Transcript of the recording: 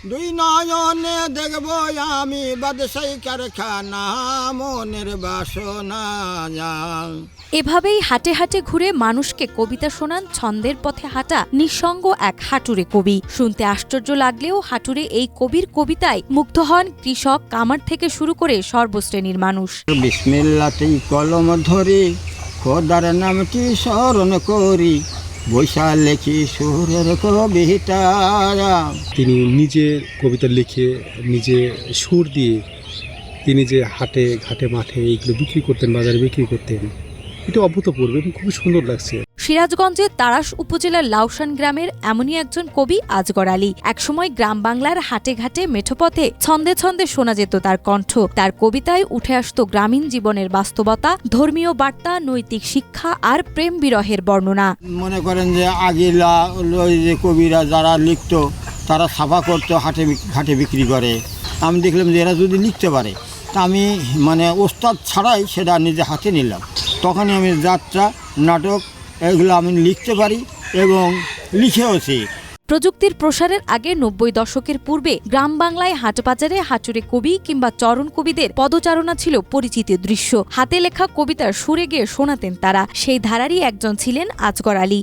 দুই নয়নে দেখব আমি বাদশাহী কারখানা মনের বাসনা। এভাবেই হাটে হাটে ঘুরে মানুষকে কবিতা শোনান ছন্দের পথে হাঁটা নিঃসঙ্গ এক হাটুরে কবি। শুনতে আশ্চর্য লাগলেও হাটুরে এই কবির কবিতায় মুগ্ধ হন কৃষক, কামার থেকে শুরু করে সর্বশ্রেণীর মানুষ। বিসমিল্লাতেই কলম ধরি, খোদার নামটি স্মরণ করি, বৈশা লেখি সুরের কবিতা। তিনি নিজে কবিতা লিখে নিজে সুর দিয়ে তিনি যে হাটে ঘাটে মাঠে এইগুলো বিক্রি করতেন, বাজারে বিক্রি করতেন, এটা অভূতপূর্ব এবং খুব সুন্দর লাগছে। সিরাজগঞ্জের তাড়াশ উপজেলার লাউসান গ্রামের এমনই একজন কবি আজগর আলী। একসময় গ্রাম বাংলার হাটে ঘাটে মেঠোপথে ছন্দে ছন্দে শোনা যেত তার কণ্ঠ। তার কবিতায় উঠে আসত গ্রামীণ জীবনের বাস্তবতা, ধর্মীয় বার্তা, নৈতিক শিক্ষা আর প্রেম বিরহের বর্ণনা। মনে করেন যে আগিলা ওই যে কবিরা যারা লিখতো তারা ছাপা করতো, হাটে ঘাটে বিক্রি করে। আমি দেখলাম যে এরা যদি লিখতে পারে তা আমি ওস্তাদ ছাড়াই সেটা নিজে হাতে নিলাম। তখনই আমি যাত্রা, নাটক এগুলো আমি লিখতে পারি এবং লিখেওছি। প্রযুক্তির প্রসারের আগে ৯০ দশকের পূর্বে গ্রাম বাংলায় হাটবাজারে হাটুরে কবি কিংবা চরণ কবিদের পদচারণা ছিল পরিচিত দৃশ্য। হাতে লেখা কবিতার সুরে গিয়ে শোনাতেন তারা। সেই ধারারই একজন ছিলেন আজগর আলী।